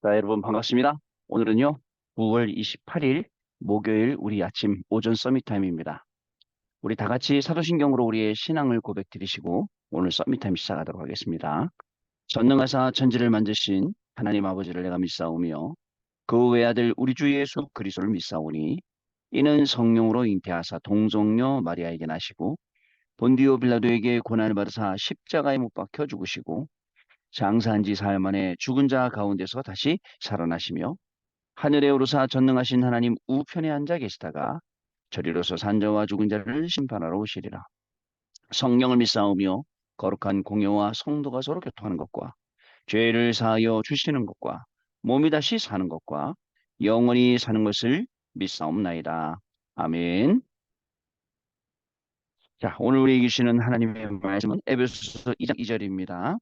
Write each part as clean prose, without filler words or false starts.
자, 여러분 반갑습니다. 오늘은요, 9월 28일 목요일 우리 아침 오전 서밋 타임입니다. 우리 다 같이 사도신경으로 우리의 신앙을 고백 드리시고 오늘 서밋 타임 시작하도록 하겠습니다. 전능하사 천지를 만드신 하나님 아버지를 내가 믿사오며 그 외아들 우리 주 예수 그리스도를 믿사오니 이는 성령으로 잉태하사 동정녀 마리아에게 나시고 본디오 빌라도에게 고난을 받으사 십자가에 못 박혀 죽으시고 장사한 지 사흘 만에 죽은 자 가운데서 다시 살아나시며 하늘에 오르사 전능하신 하나님 우편에 앉아 계시다가 저리로서 산자와 죽은 자를 심판하러 오시리라. 성령을 믿사오며 거룩한 공예와 성도가 서로 교통하는 것과 죄를 사하여 주시는 것과 몸이 다시 사는 것과 영원히 사는 것을 믿사옵나이다. 아멘. 자, 오늘 우리에게 주시는 하나님의 말씀은 에베소서 2장 2절입니다.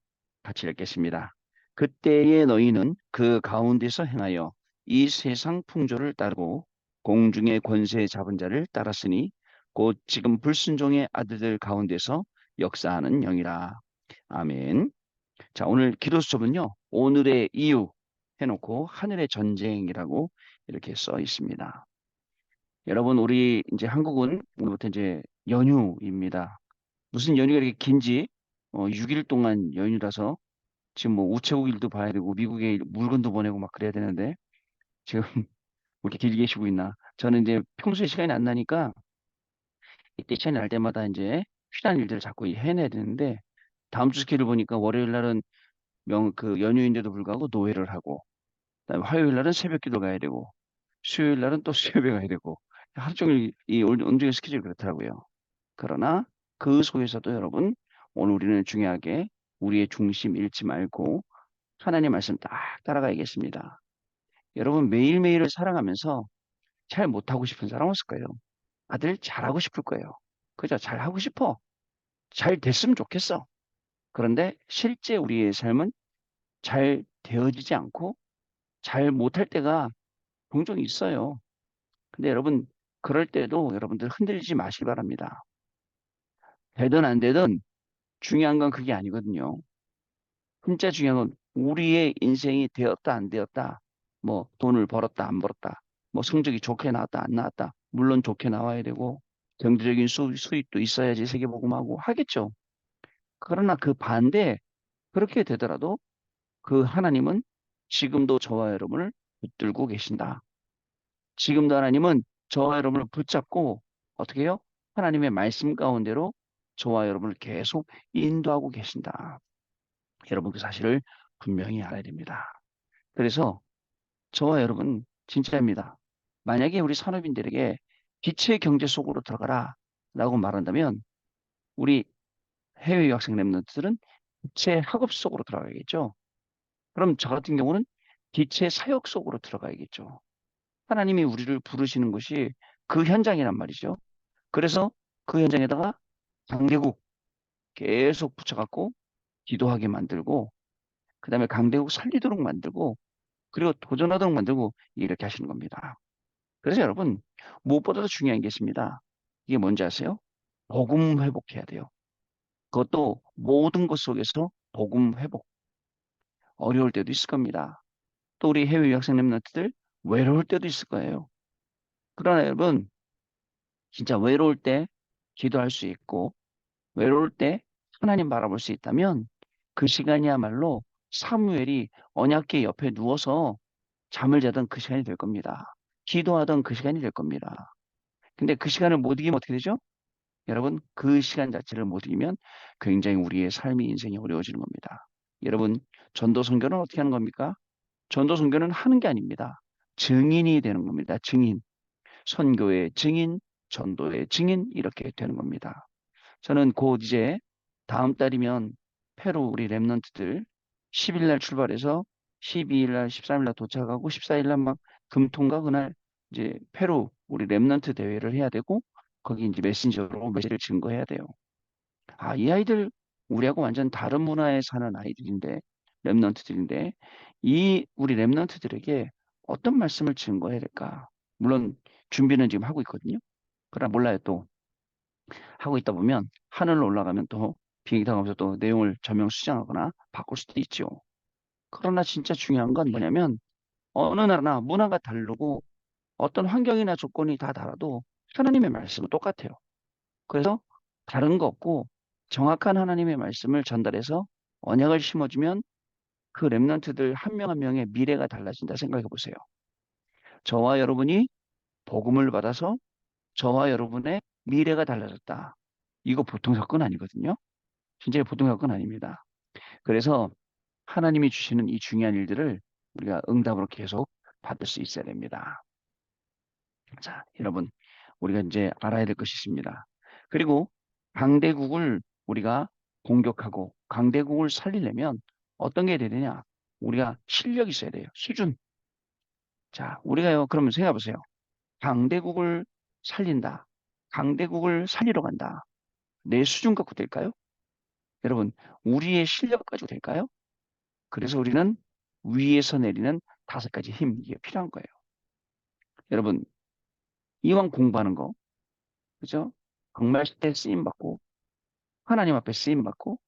같이 읽겠습니다. 그때에 너희는 그 가운데서 행하여 이 세상 풍조를 따르고 공중의 권세 잡은 자를 따랐으니 곧 지금 불순종의 아들들 가운데서 역사하는 영이라. 아멘. 자, 오늘 기도 수첩은요. 오늘의 이유 해놓고 하늘의 전쟁이라고 이렇게 써 있습니다. 여러분, 우리 이제 한국은 오늘부터 이제 연휴입니다. 무슨 연휴가 이렇게 긴지 6일 동안 연휴라서 지금 뭐 우체국 일도 봐야 되고 미국에 물건도 보내고 막 그래야 되는데 지금 왜 이렇게 길게 쉬고 있나? 저는 이제 평소에 시간이 안 나니까 이때 시간이 날 때마다 이제 필요한 일들을 자꾸 해내야 되는데 다음 주 스케줄 보니까 월요일 날은 그 연휴인데도 불구하고 노회를 하고 그다음에 화요일 날은 새벽 기도 가야 되고 수요일 날은 또 수요일에 가야 되고 하루 종일 이 온종일 스케줄이 그렇더라고요. 그러나 그 속에서도 여러분 오늘 우리는 중요하게 우리의 중심 잃지 말고 하나님 말씀 딱 따라가야겠습니다. 여러분 매일매일을 살아가면서 잘 못하고 싶은 사람 없을 거예요. 다들 잘하고 싶을 거예요. 그죠? 잘하고 싶어. 잘 됐으면 좋겠어. 그런데 실제 우리의 삶은 잘 되어지지 않고 잘 못할 때가 종종 있어요. 근데 여러분 그럴 때도 여러분들 흔들리지 마시기 바랍니다. 되든 안 되든 중요한 건 그게 아니거든요. 진짜 중요한 건 우리의 인생이 되었다 안 되었다. 뭐 돈을 벌었다 안 벌었다. 뭐 성적이 좋게 나왔다 안 나왔다. 물론 좋게 나와야 되고 경제적인 수입도 있어야지 세계복음하고 하겠죠. 그러나 그 반대 그렇게 되더라도 그 하나님은 지금도 저와 여러분을 붙들고 계신다. 지금도 하나님은 저와 여러분을 붙잡고 어떻게 해요? 하나님의 말씀 가운데로 저와 여러분을 계속 인도하고 계신다. 여러분 그 사실을 분명히 알아야 됩니다. 그래서 저와 여러분 진짜입니다. 만약에 우리 산업인들에게 빛의 경제 속으로 들어가라 라고 말한다면 우리 해외 유학생 랩런트들은 빛의 학업 속으로 들어가야겠죠. 그럼 저 같은 경우는 빛의 사역 속으로 들어가야겠죠. 하나님이 우리를 부르시는 것이 그 현장이란 말이죠. 그래서 그 현장에다가 강대국 계속 붙여갖고 기도하게 만들고 그다음에 강대국 살리도록 만들고 그리고 도전하도록 만들고 이렇게 하시는 겁니다. 그래서 여러분 무엇보다도 중요한 게 있습니다. 이게 뭔지 아세요? 복음 회복해야 돼요. 그것도 모든 것 속에서 복음 회복. 어려울 때도 있을 겁니다. 또 우리 해외 유학생 랩런트들 외로울 때도 있을 거예요. 그러나 여러분 진짜 외로울 때 기도할 수 있고 외로울 때 하나님 바라볼 수 있다면 그 시간이야말로 사무엘이 언약궤 옆에 누워서 잠을 자던 그 시간이 될 겁니다. 기도하던 그 시간이 될 겁니다. 근데 그 시간을 못 이기면 어떻게 되죠? 여러분, 그 시간 자체를 못 이기면 굉장히 우리의 삶의 인생이 어려워지는 겁니다. 여러분, 전도 선교는 어떻게 하는 겁니까? 전도 선교는 하는 게 아닙니다. 증인이 되는 겁니다. 증인. 선교의 증인, 전도의 증인 이렇게 되는 겁니다. 저는 곧 이제 다음 달이면 페루 우리 랩런트들 10일 날 출발해서 12일 날, 13일 날 도착하고 14일 날 막 금통과 그날 이제 페루 우리 랩런트 대회를 해야 되고 거기 이제 메신저로 메시지를 증거해야 돼요. 아, 이 아이들 우리하고 완전 다른 문화에 사는 아이들인데 랩런트들인데 이 우리 랩런트들에게 어떤 말씀을 증거해야 될까? 물론 준비는 지금 하고 있거든요. 그러나 몰라요 또 하고 있다 보면 하늘로 올라가면 또 비행기 타면서 또 내용을 저명 수정하거나 바꿀 수도 있죠. 그러나 진짜 중요한 건 뭐냐면 어느 나라나 문화가 다르고 어떤 환경이나 조건이 다 달라도 하나님의 말씀은 똑같아요. 그래서 다른 거 없고 정확한 하나님의 말씀을 전달해서 언약을 심어주면 그 렘넌트들 한 명 한 명의 미래가 달라진다 생각해 보세요. 저와 여러분이 복음을 받아서 저와 여러분의 미래가 달라졌다. 이거 보통 사건 아니거든요. 진짜 보통 사건 아닙니다. 그래서 하나님이 주시는 이 중요한 일들을 우리가 응답으로 계속 받을 수 있어야 됩니다. 자, 여러분, 우리가 이제 알아야 될 것이 있습니다. 그리고 강대국을 우리가 공격하고 강대국을 살리려면 어떤 게 돼야 되냐? 우리가 실력이 있어야 돼요. 수준. 자, 우리가요, 그러면 생각해 보세요. 강대국을 살린다. 강대국을 살리러 간다. 내 수준 갖고 될까요? 여러분, 우리의 실력 가지고 될까요? 그래서 우리는 위에서 내리는 5가지 힘, 이게 필요한 거예요. 여러분, 이왕 공부하는 거, 그죠? 정말 때 쓰임 받고, 하나님 앞에 쓰임 받고,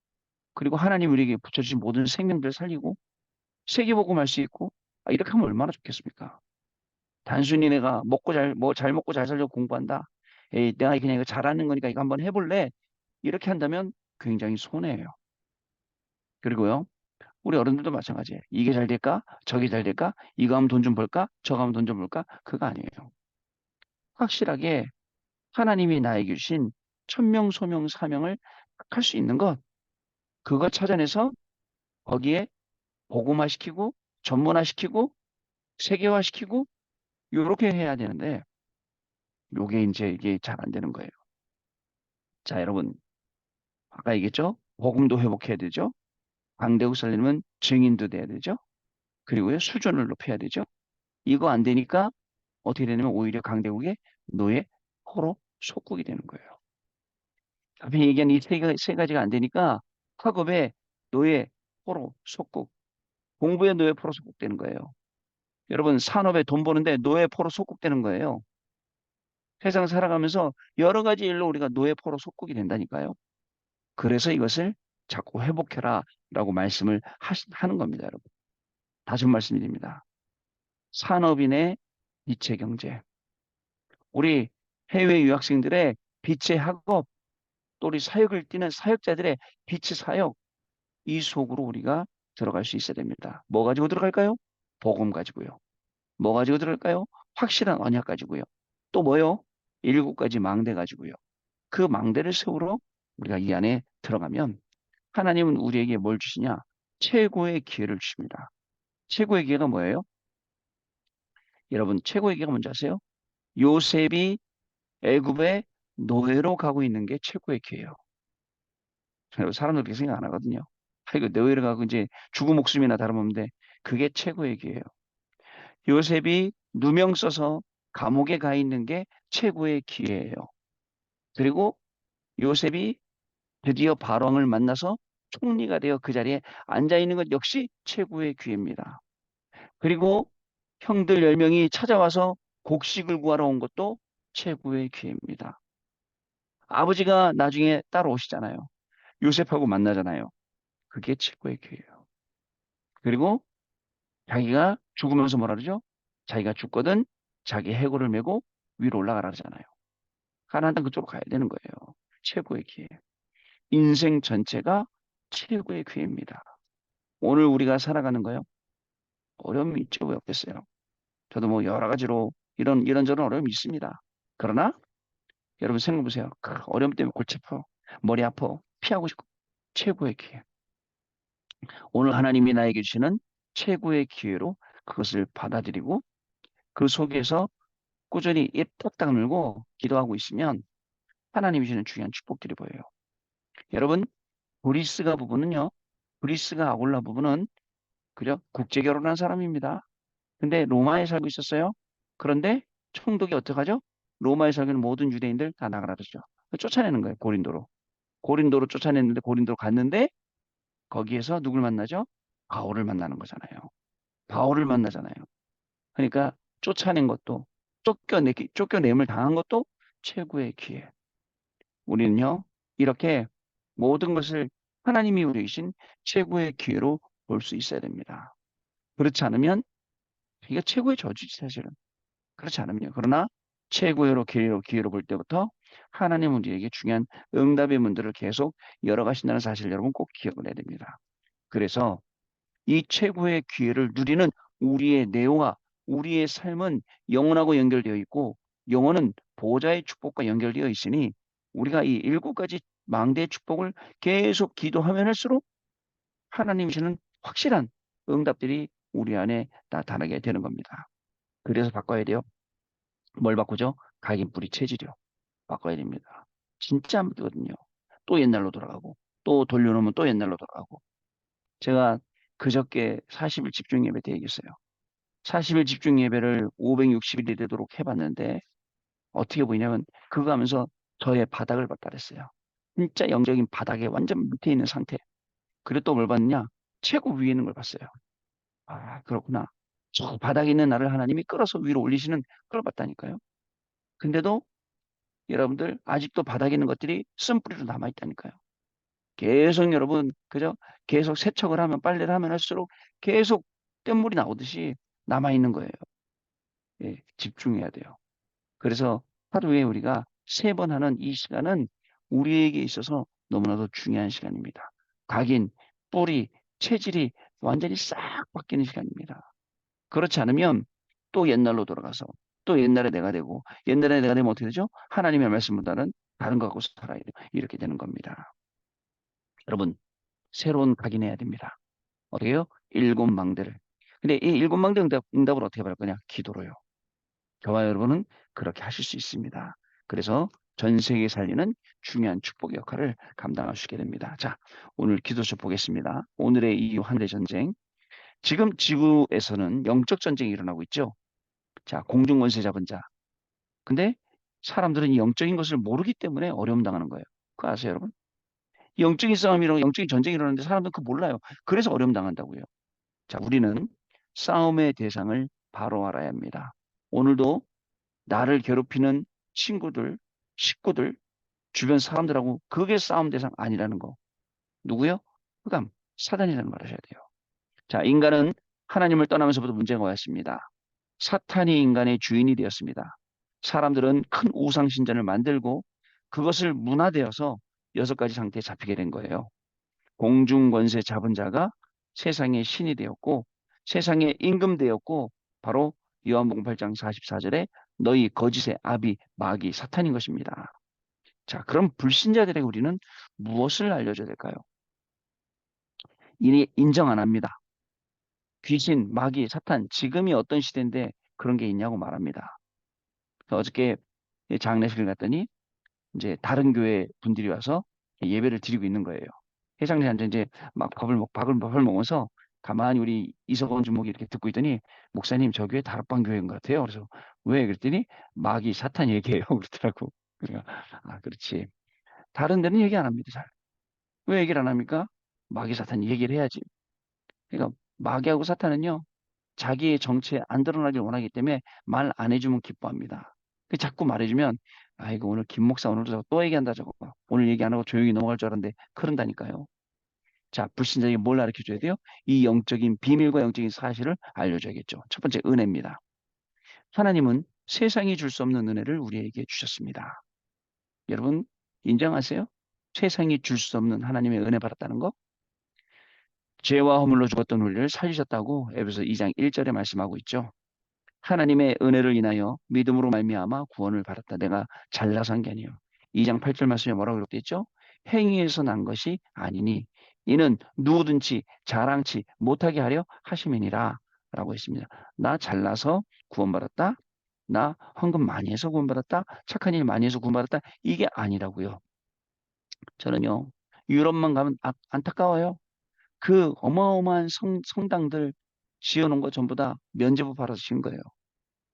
그리고 하나님 우리에게 붙여주신 모든 생명들 살리고, 세계복음 할 수 있고, 이렇게 하면 얼마나 좋겠습니까? 단순히 내가 잘 먹고 잘 살려고 공부한다. 에이, 내가 그냥 이거 잘하는 거니까 이거 한번 해볼래? 이렇게 한다면 굉장히 손해예요. 그리고요, 우리 어른들도 마찬가지예요. 이게 잘 될까? 저게 잘 될까? 이거 하면 돈 좀 벌까? 저거 하면 돈 좀 벌까? 그거 아니에요. 확실하게 하나님이 나에게 주신 천명, 소명, 사명을 할 수 있는 것, 그거 찾아내서 거기에 복음화시키고 전문화시키고 세계화시키고 요렇게 해야 되는데 요게 이제 이게 잘 안 되는 거예요. 자, 여러분 아까 얘기했죠? 복음도 회복해야 되죠. 강대국 살리면 증인도 돼야 되죠. 그리고요 수준을 높여야 되죠. 이거 안 되니까 어떻게 되냐면 오히려 강대국의 노예, 포로, 속국이 되는 거예요. 앞에 얘기한 이 세 가지가 안 되니까 학업에 노예, 포로, 속국, 공부에 노예, 포로, 속국 되는 거예요. 여러분 산업에 돈 버는데 노예, 포로, 속국 되는 거예요. 세상 살아가면서 여러 가지 일로 우리가 노예, 포로, 속국이 된다니까요. 그래서 이것을 자꾸 회복해라 라고 말씀을 하는 겁니다, 여러분. 다시 말씀드립니다. 산업인의 빛의 경제. 우리 해외 유학생들의 빛의 학업, 또 우리 사역을 뛰는 사역자들의 빛의 사역, 이 속으로 우리가 들어갈 수 있어야 됩니다. 뭐 가지고 들어갈까요? 복음 가지고요. 뭐 가지고 들어갈까요? 확실한 언약 가지고요. 또 뭐요? 7가지 망대 가지고요. 그 망대를 세우러 우리가 이 안에 들어가면 하나님은 우리에게 뭘 주시냐? 최고의 기회를 주십니다. 최고의 기회가 뭐예요? 여러분, 최고의 기회가 뭔지 아세요? 요셉이 애굽의 노예로 가고 있는 게 최고의 기회예요. 사람들 그렇게 생각 안 하거든요. 이거 노예로 가고 이제 죽은 목숨이나 다름없는데 그게 최고의 기회예요. 요셉이 누명 써서 감옥에 가 있는 게 최고의 기회예요. 그리고 요셉이 드디어 바로왕을 만나서 총리가 되어 그 자리에 앉아 있는 것 역시 최고의 기회입니다. 그리고 형들 10명이 찾아와서 곡식을 구하러 온 것도 최고의 기회입니다. 아버지가 나중에 따라오시잖아요. 요셉하고 만나잖아요. 그게 최고의 기회예요. 그리고 자기가 죽으면서 뭐라 그러죠? 자기가 죽거든 자기 해골을 메고 위로 올라가라 그러잖아요. 가나안 그쪽으로 가야 되는 거예요. 최고의 기회. 인생 전체가 최고의 기회입니다. 오늘 우리가 살아가는 거요. 어려움이 있죠. 왜 없겠어요? 저도 뭐 여러 가지로 이런저런 어려움이 있습니다. 그러나 여러분 생각해 보세요. 그 어려움 때문에 골치 아파. 머리 아파. 피하고 싶고. 최고의 기회. 오늘 하나님이 나에게 주시는 최고의 기회로 그것을 받아들이고 그 속에서 꾸준히 입 딱 다물고 기도하고 있으면 하나님이 주시는 중요한 축복들이 보여요. 여러분, 브리스가 부부는요. 브리스가 아굴라 부부는 그죠? 국제 결혼한 사람입니다. 근데 로마에 살고 있었어요. 그런데 총독이 어떡하죠? 로마에 살고 있는 모든 유대인들 다 나가라 그러죠. 쫓아내는 거예요. 고린도로. 고린도로 쫓아냈는데 고린도로 갔는데 거기에서 누굴 만나죠? 바울을 만나는 거잖아요. 바울을 만나잖아요. 그러니까 쫓아낸 것도 쫓겨냄을 당한 것도 최고의 기회. 우리는요, 이렇게 모든 것을 하나님이 우리 주신 최고의 기회로 볼 수 있어야 됩니다. 그렇지 않으면 이게 최고의 저주지 사실은. 그렇지 않으면요. 그러나 최고로 기회로 볼 때부터 하나님 우리에게 중요한 응답의 문들을 계속 열어가신다는 사실 여러분 꼭 기억을 해야 됩니다. 그래서 이 최고의 기회를 누리는 우리의 내용과 우리의 삶은 영원하고 연결되어 있고 영혼은 보호자의 축복과 연결되어 있으니 우리가 이 일곱 가지 망대의 축복을 계속 기도하면 할수록 하나님 주시는 확실한 응답들이 우리 안에 나타나게 되는 겁니다. 그래서 바꿔야 돼요. 뭘 바꾸죠? 각인 뿌리 체질이요. 바꿔야 됩니다. 진짜 안 되거든요. 또 옛날로 돌아가고 또 돌려놓으면 또 옛날로 돌아가고 제가 그저께 40일 집중 예배 대기했어요. 40일 집중 예배를 560일이 되도록 해봤는데 어떻게 보이냐면 그거 하면서 저의 바닥을 봤다 그랬어요. 진짜 영적인 바닥에 완전 밑에 있는 상태. 그리고 또 뭘 봤느냐? 최고 위에 있는 걸 봤어요. 아, 그렇구나. 저 바닥에 있는 나를 하나님이 끌어서 위로 올리시는 그걸 봤다니까요. 근데도 여러분들 아직도 바닥에 있는 것들이 쓴뿌리로 남아있다니까요. 계속 여러분 그죠? 계속 세척을 하면 빨래를 하면 할수록 계속 뗏물이 나오듯이 남아있는 거예요. 예, 집중해야 돼요. 그래서 하루에 우리가 3번 하는 이 시간은 우리에게 있어서 너무나도 중요한 시간입니다. 각인, 뿌리, 체질이 완전히 싹 바뀌는 시간입니다. 그렇지 않으면 또 옛날로 돌아가서 또 옛날에 내가 되고 옛날에 내가 되면 어떻게 되죠? 하나님의 말씀보다는 다른 거 갖고 살아야 돼요. 이렇게 되는 겁니다. 여러분, 새로운 각인해야 됩니다. 어떻게 해요? 일곱 망대를. 근데 이 일곱 망대 응답을 어떻게 받을 거냐? 기도로요. 저와 여러분은 그렇게 하실 수 있습니다. 그래서 전 세계 살리는 중요한 축복 역할을 감당하시게 됩니다. 자, 오늘 기도서 보겠습니다. 오늘의 이 환대 전쟁. 지금 지구에서는 영적 전쟁이 일어나고 있죠. 자, 공중 권세 잡은 자. 근데 사람들은 이 영적인 것을 모르기 때문에 어려움 당하는 거예요. 그거 아세요, 여러분? 영적인 싸움이라고 영적인 전쟁이 일어나는데 사람들은 그거 몰라요. 그래서 어려움 당한다고요. 자, 우리는 싸움의 대상을 바로 알아야 합니다. 오늘도 나를 괴롭히는 친구들, 식구들, 주변 사람들하고 그게 싸움 대상 아니라는 거. 누구요? 흑암, 사단이라는 걸 아셔야 돼요. 자, 인간은 하나님을 떠나면서부터 문제가 왔습니다. 사탄이 인간의 주인이 되었습니다. 사람들은 큰 우상 신전을 만들고 그것을 문화되어서 6가지 상태에 잡히게 된 거예요. 공중 권세 잡은 자가 세상의 신이 되었고 세상의 임금 되었고 바로 요한복음 8장 44절에 너희 거짓의 아비 마귀 사탄인 것입니다. 자, 그럼 불신자들에게 우리는 무엇을 알려줘야 될까요? 이니 인정 안 합니다. 귀신, 마귀, 사탄, 지금이 어떤 시대인데 그런 게 있냐고 말합니다. 어저께 장례식을 갔더니 이제 다른 교회 분들이 와서 예배를 드리고 있는 거예요. 회장님 앉아 이제 막 밥을 먹으면서 가만히 우리 이석원 주목이 이렇게 듣고 있더니 목사님 저 교회 다락방 교회인 것 같아요. 그래서 왜 그랬더니 마귀 사탄 얘기해요 그러더라고. 그래서 아 그렇지. 다른 데는 얘기 안 합니다. 잘. 왜 얘기를 안 합니까? 마귀 사탄 얘기를 해야지. 그러니까 마귀하고 사탄은요 자기의 정체에 안 드러나길 원하기 때문에 말 안 해주면 기뻐합니다. 자꾸 말해주면 아이고 오늘 김 목사 오늘 저거 또 얘기한다 저거 오늘 얘기 안 하고 조용히 넘어갈 줄 알았는데 그런다니까요. 자 불신자에게 뭘 가르쳐 줘야 돼요? 이 영적인 비밀과 영적인 사실을 알려줘야겠죠. 첫 번째 은혜입니다. 하나님은 세상이 줄 수 없는 은혜를 우리에게 주셨습니다. 여러분 인정하세요? 세상이 줄 수 없는 하나님의 은혜 받았다는 거? 죄와 허물로 죽었던 우리를 살리셨다고 에베소 2장 1절에 말씀하고 있죠. 하나님의 은혜를 인하여 믿음으로 말미암아 구원을 받았다. 내가 잘나서 한 게 아니에요. 2장 8절 말씀에 뭐라고 그렇게 있죠? 행위에서 난 것이 아니니 이는 누구든지 자랑치 못하게 하려 하심이니라 라고 했습니다. 나 잘나서 구원받았다. 나 헌금 많이 해서 구원받았다. 착한 일 많이 해서 구원받았다. 이게 아니라고요. 저는요. 유럽만 가면 안타까워요. 그 어마어마한 성당들 지어놓은 거 전부 다 면제부 받아서 지은 거예요.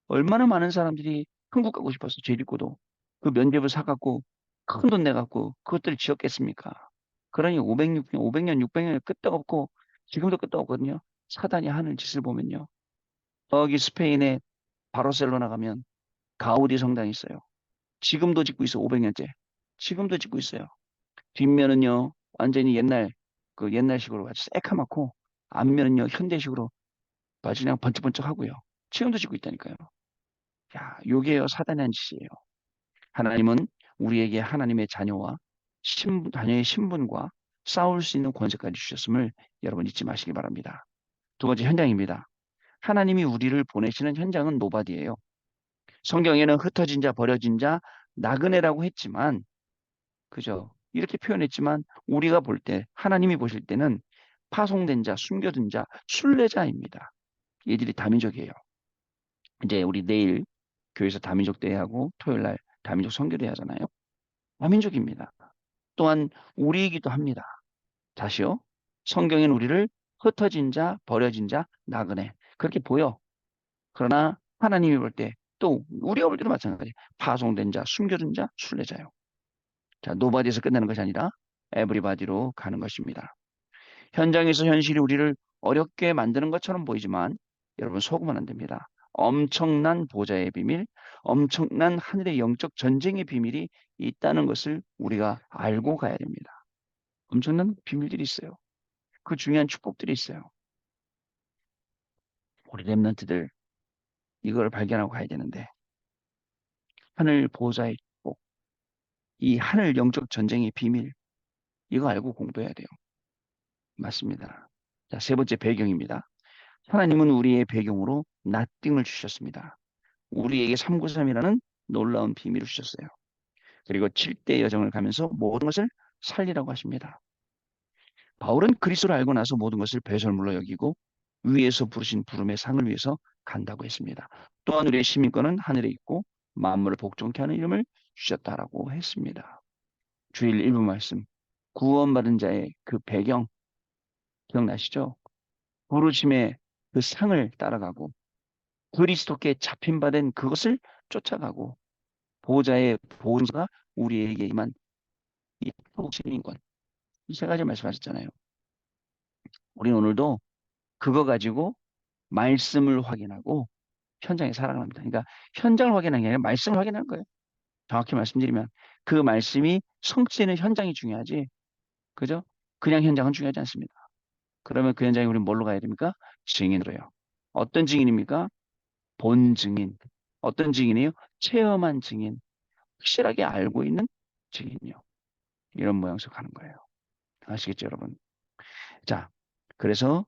얼마나 많은 사람들이 한국 가고 싶어서 죄 짓고도 그 면접을 사갖고 큰 돈 내갖고 그것들을 지었겠습니까? 그러니 500년, 600년 끄떡없고 지금도 끄떡없거든요. 사단이 하는 짓을 보면요. 여기 스페인의 바르셀로나 가면 가우디 성당이 있어요. 지금도 짓고 있어, 500년째. 지금도 짓고 있어요. 뒷면은요, 완전히 그 옛날식으로 아주 새카맣고, 앞면은요, 현대식으로 아주 그냥 번쩍번쩍 하고요. 지금도 짓고 있다니까요. 야, 요게요, 사단의 한 짓이에요. 하나님은 우리에게 하나님의 자녀와 자녀의 신분과 싸울 수 있는 권세까지 주셨음을 여러분 잊지 마시기 바랍니다. 두 번째 현장입니다. 하나님이 우리를 보내시는 현장은 노바디예요. 성경에는 흩어진 자, 버려진 자, 나그네라고 했지만, 그죠? 이렇게 표현했지만 우리가 볼 때, 하나님이 보실 때는 파송된 자, 숨겨둔 자, 순례자입니다. 얘들이 다민족이에요. 이제 우리 내일 교회에서 다민족 대회하고 토요일 날 다민족 선교대회 하잖아요. 다민족입니다. 또한 우리이기도 합니다. 다시요. 성경에는 우리를 흩어진 자, 버려진 자, 나그네 그렇게 보여. 그러나 하나님이 볼 때 또 우리가 볼 때도 마찬가지. 파송된 자, 숨겨둔 자, 순례자요. 자, 노바디에서 끝나는 것이 아니라 에브리바디로 가는 것입니다. 현장에서 현실이 우리를 어렵게 만드는 것처럼 보이지만 여러분 속으면 안 됩니다. 엄청난 보좌의 비밀, 엄청난 하늘의 영적 전쟁의 비밀이 있다는 것을 우리가 알고 가야 됩니다. 엄청난 비밀들이 있어요. 그 중요한 축복들이 있어요. 우리 렘넌트들 이걸 발견하고 가야 되는데 하늘 보좌의 축복, 이 하늘 영적 전쟁의 비밀 이거 알고 공부해야 돼요. 맞습니다. 자, 세 번째 배경입니다. 하나님은 우리의 배경으로 나띵을 주셨습니다. 우리에게 393이라는 놀라운 비밀을 주셨어요. 그리고 7대 여정을 가면서 모든 것을 살리라고 하십니다. 바울은 그리스도를 알고 나서 모든 것을 배설물로 여기고 위에서 부르신 부름의 상을 위해서 간다고 했습니다. 또한 우리의 시민권은 하늘에 있고 만물을 복종케 하는 이름을 주셨다라고 했습니다. 주일 일부 말씀 구원받은 자의 그 배경 기억나시죠? 부르심의 그 상을 따라가고 그리스도께 잡힌 바 된 그것을 쫓아가고 보호자의 보호자가 우리에게 임한 이 시민권 이 세 가지 말씀하셨잖아요. 우리는 오늘도 그거 가지고 말씀을 확인하고 현장에 살아갑니다. 그러니까 현장을 확인하는 게 아니라 말씀을 확인하는 거예요. 정확히 말씀드리면 그 말씀이 성취되는 현장이 중요하지. 그죠? 그냥 현장은 중요하지 않습니다. 그러면 그 현장에 우리는 뭘로 가야 됩니까? 증인으로 요. 어떤 증인입니까? 본 증인. 어떤 증인이에요? 체험한 증인. 확실하게 알고 있는 증인이요. 이런 모양새로 가는 거예요. 아시겠죠, 여러분? 자, 그래서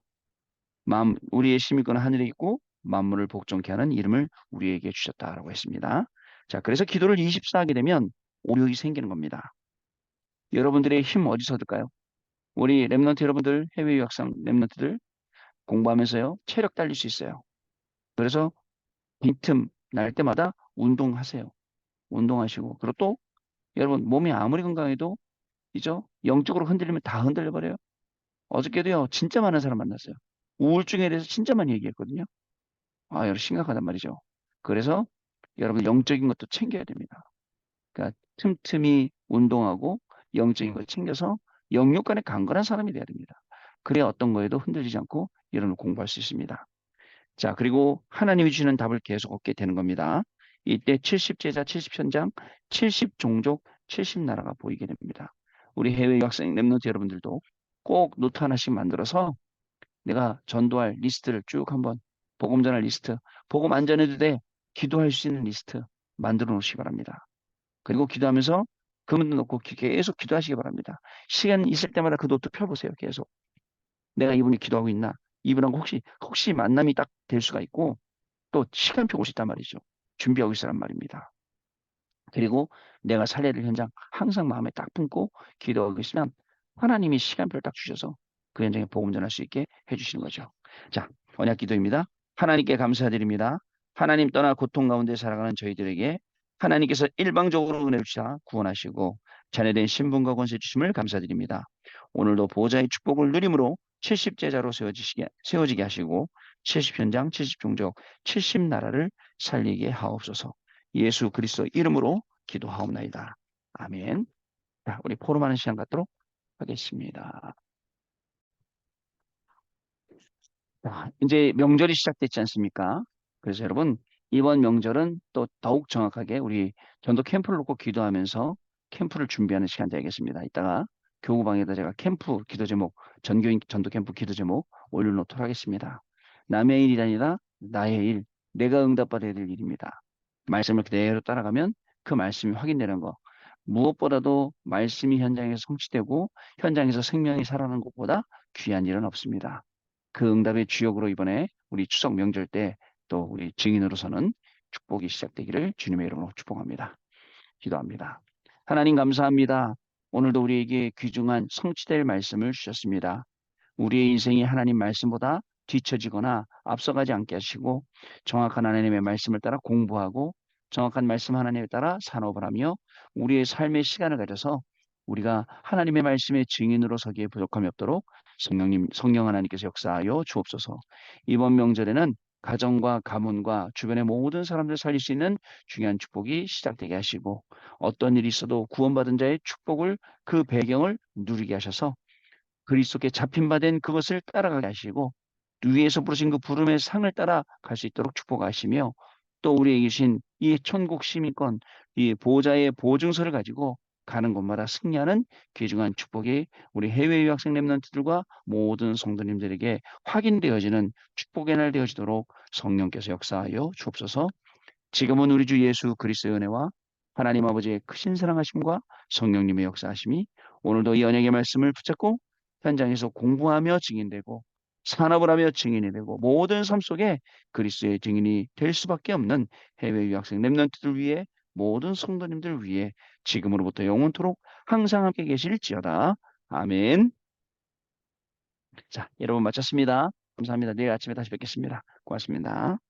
우리의 시민권은 하늘에 있고 만물을 복종케 하는 이름을 우리에게 주셨다라고 했습니다. 자, 그래서 기도를 24 하게 되면 오력이 생기는 겁니다. 여러분들의 힘 어디서 얻을까요? 우리 랩런트 여러분들, 해외 유학생 랩런트들 공부하면서요, 체력 달릴 수 있어요. 그래서 빈틈 날 때마다 운동하세요. 운동하시고, 그리고 또 여러분 몸이 아무리 건강해도 이죠? 영적으로 흔들리면 다 흔들려 버려요. 어저께도요, 진짜 많은 사람 만났어요. 우울증에 대해서 진짜 많이 얘기했거든요. 아, 여러분 심각하단 말이죠. 그래서 여러분 영적인 것도 챙겨야 됩니다. 그러니까 틈틈이 운동하고 영적인 걸 챙겨서 영육 간에 강건한 사람이 돼야 됩니다. 그래야 어떤 거에도 흔들리지 않고 여러분 공부할 수 있습니다. 자, 그리고 하나님이 주시는 답을 계속 얻게 되는 겁니다. 이때 70제자, 70현장, 70종족, 70나라가 보이게 됩니다. 우리 해외 유학생 랩런트 여러분들도 꼭 노트 하나씩 만들어서 내가 전도할 리스트를 쭉 한번 복음 전할 리스트, 복음 안 전해도 돼. 기도할 수 있는 리스트 만들어 놓으시기 바랍니다. 그리고 기도하면서 그분도 놓고 계속 기도하시기 바랍니다. 시간 있을 때마다 그 노트 펴보세요. 계속. 내가 이분이 기도하고 있나? 이분하고 혹시 만남이 딱 될 수가 있고 또 시간표 올수 있단 말이죠. 준비하고 있으란 말입니다. 그리고 내가 살려야 될 현장 항상 마음에 딱 품고 기도하고 있으면 하나님이 시간표를 딱 주셔서 그 현장에 복음 전할 수 있게 해주시는 거죠. 자, 언약 기도입니다. 하나님께 감사드립니다. 하나님 떠나 고통 가운데 살아가는 저희들에게 하나님께서 일방적으로 은혜를 주사 구원하시고 자녀된 신분과 권세 주심을 감사드립니다. 오늘도 보호자의 축복을 누림으로 70제자로 세워지게 하시고 70현장, 70종족, 70나라를 살리게 하옵소서. 예수 그리스도 이름으로 기도하옵나이다. 아멘. 자, 우리 포럼하는 시간 갖도록 하겠습니다. 자, 이제 명절이 시작됐지 않습니까? 그래서 여러분, 이번 명절은 또 더욱 정확하게 우리 전도 캠프를 놓고 기도하면서 캠프를 준비하는 시간 되겠습니다. 이따가 교구방에다 제가 캠프 기도 제목, 전교인 전도 캠프 기도 제목 올려놓도록 하겠습니다. 남의 일이 아니라 나의 일, 내가 응답받아야 될 일입니다. 말씀을 그대로 따라가면 그 말씀이 확인되는 거. 무엇보다도 말씀이 현장에서 성취되고 현장에서 생명이 살아나는 것보다 귀한 일은 없습니다. 그 응답의 주역으로 이번에 우리 추석 명절 때 또 우리 증인으로서는 축복이 시작되기를 주님의 이름으로 축복합니다. 기도합니다. 하나님 감사합니다. 오늘도 우리에게 귀중한 성취될 말씀을 주셨습니다. 우리의 인생이 하나님 말씀보다 뒤처지거나 앞서가지 않게 하시고 정확한 하나님의 말씀을 따라 공부하고 정확한 말씀 하나님에 따라 산업을 하며 우리의 삶의 시간을 가져서 우리가 하나님의 말씀의 증인으로 서기에 부족함이 없도록 성령 하나님께서 역사하여 주옵소서. 이번 명절에는 가정과 가문과 주변의 모든 사람들 살릴 수 있는 중요한 축복이 시작되게 하시고 어떤 일이 있어도 구원받은 자의 축복을 그 배경을 누리게 하셔서 그리스도께 잡힌 바 된 그것을 따라가게 하시고 위에서 부르신 그 부름의 상을 따라 갈 수 있도록 축복하시며 또 우리에게 주신 이 천국 시민권 이 보호자의 보증서를 가지고 가는 곳마다 승리하는 귀중한 축복이 우리 해외 유학생 렘넌트들과 모든 성도님들에게 확인되어지는 축복의 날 되어지도록 성령께서 역사하여 주옵소서. 지금은 우리 주 예수 그리스도의 은혜와 하나님 아버지의 크신 사랑하심과 성령님의 역사하심이 오늘도 이 언약의 말씀을 붙잡고 현장에서 공부하며 증인되고 산업을 하며 증인이 되고 모든 삶 속에 그리스도의 증인이 될 수밖에 없는 해외 유학생 렘넌트들 위해 모든 성도님들 위해 지금으로부터 영원토록 항상 함께 계실지어다. 아멘. 자, 여러분 마쳤습니다. 감사합니다. 내일 아침에 다시 뵙겠습니다. 고맙습니다.